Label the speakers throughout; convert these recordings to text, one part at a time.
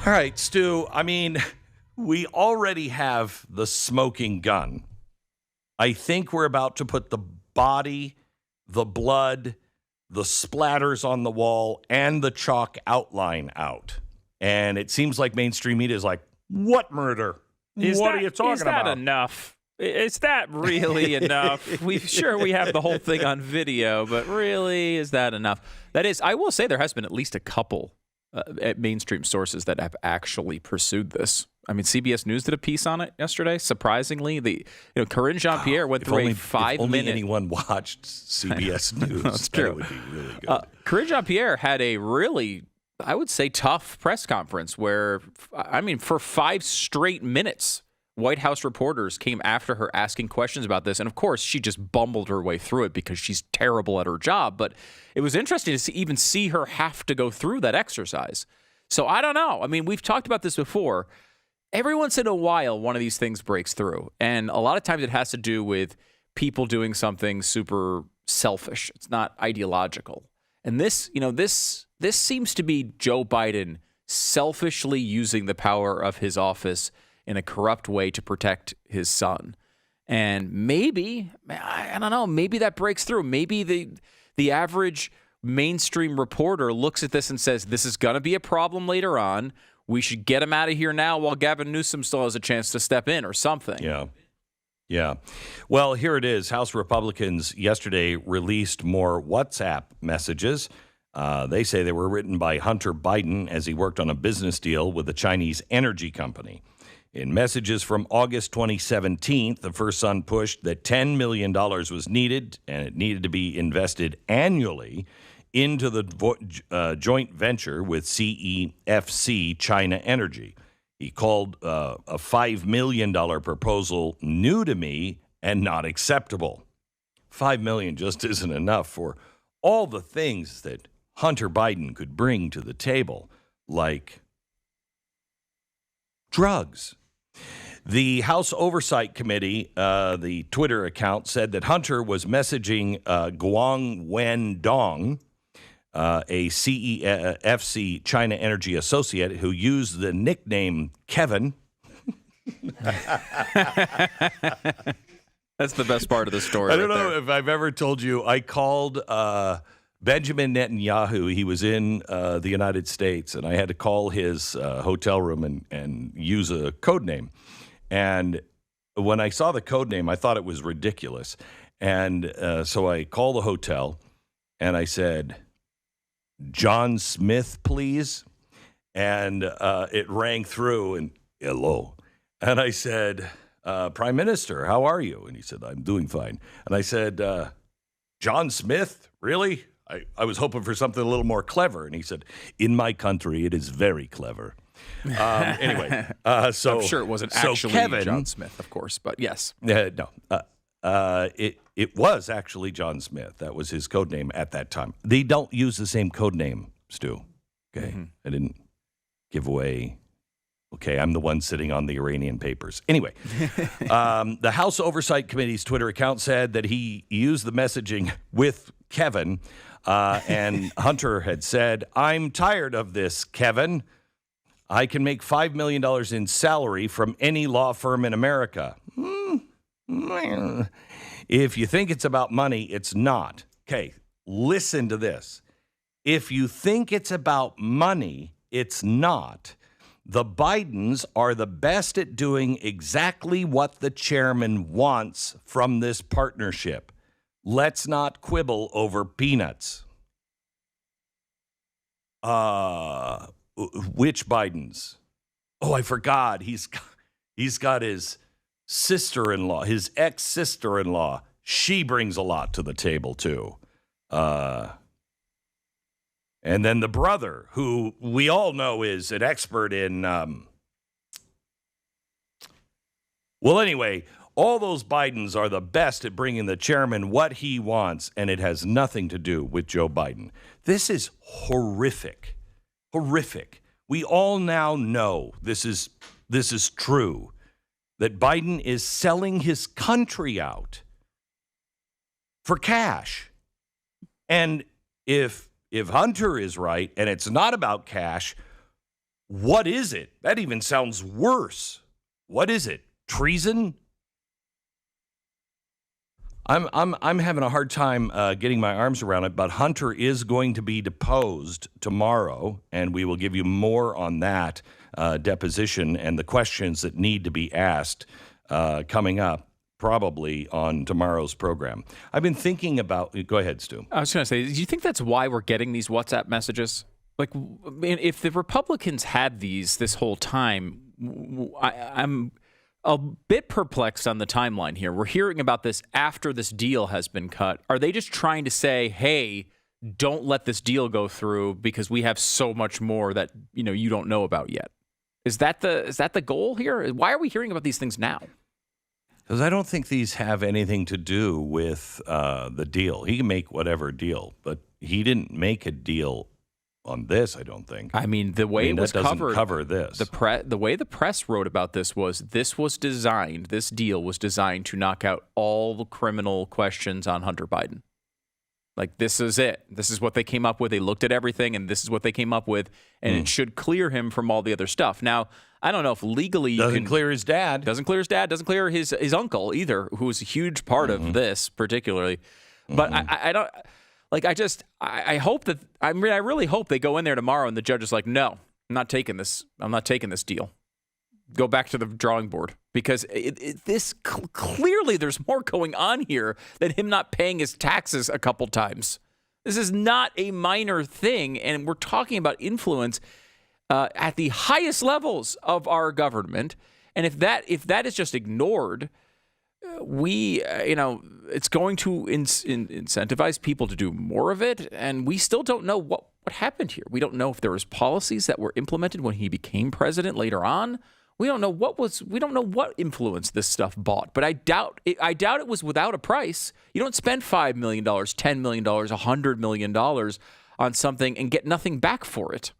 Speaker 1: All right, Stu, I mean, we already have the smoking gun. I think we're about to put the body, the blood, the splatters on the wall, and the chalk outline out. And it seems like mainstream media is like, what murder? What are you talking about?
Speaker 2: Is that enough? Is that really enough? We have the whole thing on video, but really, is that enough? That is, I will say there has been at least a couple mainstream sources that have actually pursued this. I mean, CBS News did a piece on it yesterday. Surprisingly, Corinne Jean-Pierre went through a 5-minute. If only
Speaker 1: anyone watched CBS News,
Speaker 2: that's true.
Speaker 1: That would be really good.
Speaker 2: Corinne Jean-Pierre had a really, I would say, tough press conference where, I mean, for 5 straight minutes, White House reporters came after her asking questions about this. And of course, she just bumbled her way through it because she's terrible at her job. But it was interesting to even see her have to go through that exercise. So I don't know. I mean, we've talked about this before. Every once in a while, one of these things breaks through. And a lot of times it has to do with people doing something super selfish. It's not ideological. And this seems to be Joe Biden selfishly using the power of his office in a corrupt way to protect his son. And maybe, I don't know, maybe that breaks through. Maybe the average mainstream reporter looks at this and says, this is going to be a problem later on. We should get him out of here now while Gavin Newsom still has a chance to step in or something.
Speaker 1: Yeah. Well, here it is. House Republicans yesterday released more WhatsApp messages. They say they were written by Hunter Biden as he worked on a business deal with a Chinese energy company. In messages from August 2017, the First Son pushed that $10 million was needed, and it needed to be invested annually into the joint venture with CEFC China Energy. He called a $5 million proposal new to me and not acceptable. $5 million just isn't enough for all the things that Hunter Biden could bring to the table, like drugs. The House Oversight Committee, the Twitter account, said that Hunter was messaging Guang Wendong, a CEFC China Energy associate who used the nickname Kevin.
Speaker 2: That's the best part of the story.
Speaker 1: I don't know if I've ever told you, I called Benjamin Netanyahu. He was in the United States, and I had to call his hotel room and use a code name. And when I saw the code name, I thought it was ridiculous. And so I called the hotel, and I said, John Smith, please. And it rang through, and hello. And I said, Prime Minister, how are you? And he said, I'm doing fine. And I said, John Smith, really? I was hoping for something a little more clever. And he said, in my country, it is very clever. Anyway, so
Speaker 2: I'm sure it wasn't actually
Speaker 1: Kevin,
Speaker 2: John Smith, of course, but yes.
Speaker 1: No. It was actually John Smith. That was his code name at that time. They don't use the same code name, Stu. Okay, I didn't give away. Okay, I'm the one sitting on the Iranian papers. Anyway, the House Oversight Committee's Twitter account said that he used the messaging with Kevin, and Hunter had said, I'm tired of this, Kevin. I can make $5 million in salary from any law firm in America. If you think it's about money, it's not. Okay, listen to this. If you think it's about money, it's not. The Bidens are the best at doing exactly what the chairman wants from this partnership. Let's not quibble over peanuts. Which Bidens? Oh, I forgot. He's got his sister-in-law, his ex-sister-in-law. She brings a lot to the table, too. And then the brother, who we all know is an expert in... Well, anyway, all those Bidens are the best at bringing the chairman what he wants, and it has nothing to do with Joe Biden. This is horrific. Horrific. We all now know this is true, that Biden is selling his country out for cash. And if Hunter is right and it's not about cash, What is it? That even sounds worse. What is it? Treason? I'm having a hard time getting my arms around it, but Hunter is going to be deposed tomorrow, and we will give you more on that deposition and the questions that need to be asked coming up probably on tomorrow's program. I've been thinking about. Go ahead, Stu.
Speaker 2: I was going to say, do you think that's why we're getting these WhatsApp messages? Like, I mean, if the Republicans had these this whole time, I'm a bit perplexed on the timeline here. We're hearing about this after this deal has been cut. Are they just trying to say, hey, don't let this deal go through because we have so much more that you don't know about yet? Is that the goal here? Why are we hearing about these things now?
Speaker 1: Because I don't think these have anything to do with the deal. He can make whatever deal, but he didn't make a deal on this, I don't think.
Speaker 2: I mean, the way it was covered,
Speaker 1: cover this.
Speaker 2: The way the press wrote about this was this deal was designed to knock out all the criminal questions on Hunter Biden. Like, this is it. This is what they came up with. They looked at everything, and this is what they came up with, and it should clear him from all the other stuff. Now, I don't know if legally you
Speaker 1: doesn't clear his dad.
Speaker 2: Doesn't clear his dad. Doesn't clear his uncle either, who was a huge part of this particularly. But I don't. Like, I hope that, I really hope they go in there tomorrow and the judge is like, no, I'm not taking this deal. Go back to the drawing board. Because clearly there's more going on here than him not paying his taxes a couple times. This is not a minor thing, and we're talking about influence at the highest levels of our government. And if that is just ignored, it's going to incentivize people to do more of it, and we still don't know what happened here. We don't know if there was policies that were implemented when he became president later on. We don't know what influence this stuff bought, but I doubt it was without a price. You don't spend $5 million, $10 million, $100 million on something and get nothing back for it.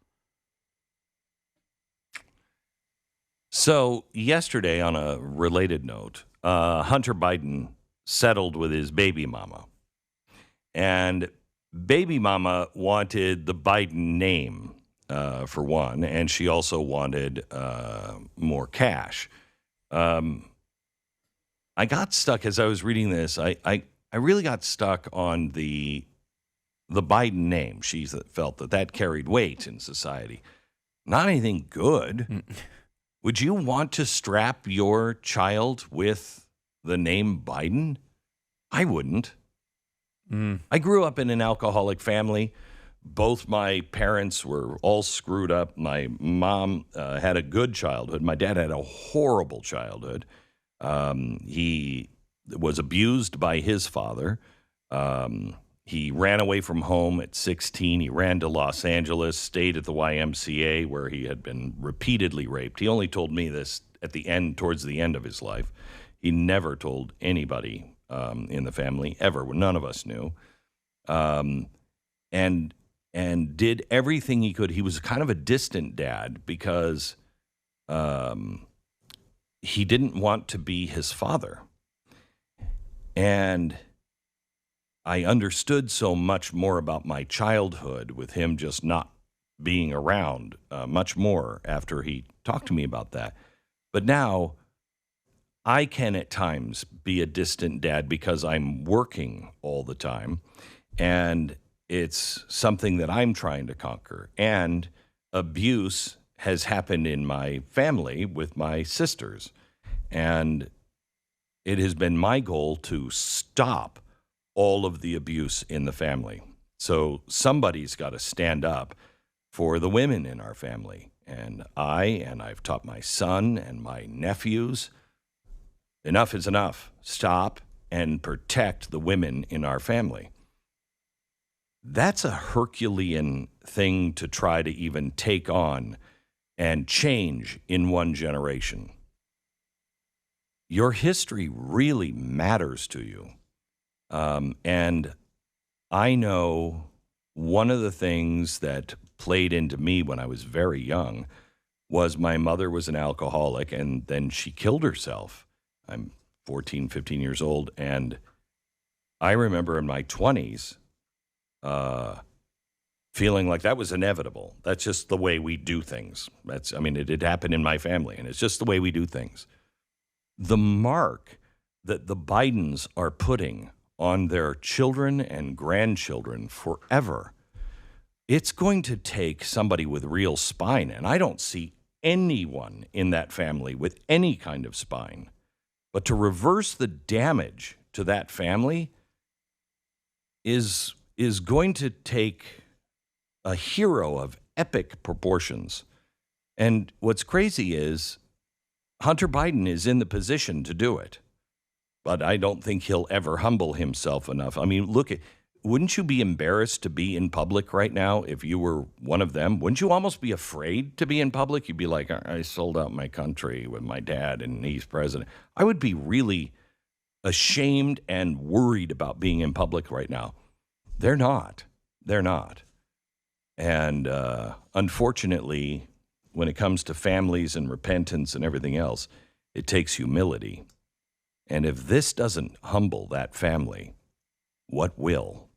Speaker 1: So yesterday, on a related note, Hunter Biden settled with his baby mama. And baby mama wanted the Biden name, for one, and she also wanted more cash. I got stuck as I was reading this. I really got stuck on the Biden name. She felt that carried weight in society. Not anything good. Would you want to strap your child with the name Biden? I wouldn't. I grew up in an alcoholic family. Both my parents were all screwed up. My mom had a good childhood. My dad had a horrible childhood. He was abused by his father. He ran away from home at 16. He ran to Los Angeles, stayed at the YMCA where he had been repeatedly raped. He only told me this towards the end of his life. He never told anybody in the family ever. None of us knew. And did everything he could. He was kind of a distant dad because he didn't want to be his father. And I understood so much more about my childhood with him just not being around much more after he talked to me about that. But now I can at times be a distant dad because I'm working all the time, and it's something that I'm trying to conquer. And abuse has happened in my family with my sisters, and it has been my goal to stop all of the abuse in the family. So somebody's got to stand up for the women in our family. And I've taught my son and my nephews, enough is enough. Stop and protect the women in our family. That's a Herculean thing to try to even take on and change in one generation. Your history really matters to you. And I know one of the things that played into me when I was very young was my mother was an alcoholic, and then she killed herself. I'm 14, 15 years old, and I remember in my 20s feeling like that was inevitable. That's just the way we do things. It did happen in my family, and it's just the way we do things. The mark that the Bidens are putting on their children and grandchildren forever, it's going to take somebody with real spine, and I don't see anyone in that family with any kind of spine. But to reverse the damage to that family is going to take a hero of epic proportions. And what's crazy is Hunter Biden is in the position to do it. But I don't think he'll ever humble himself enough. I mean, wouldn't you be embarrassed to be in public right now if you were one of them? Wouldn't you almost be afraid to be in public? You'd be like, I sold out my country with my dad and he's president. I would be really ashamed and worried about being in public right now. They're not. They're not. And unfortunately, when it comes to families and repentance and everything else, it takes humility. And if this doesn't humble that family, what will?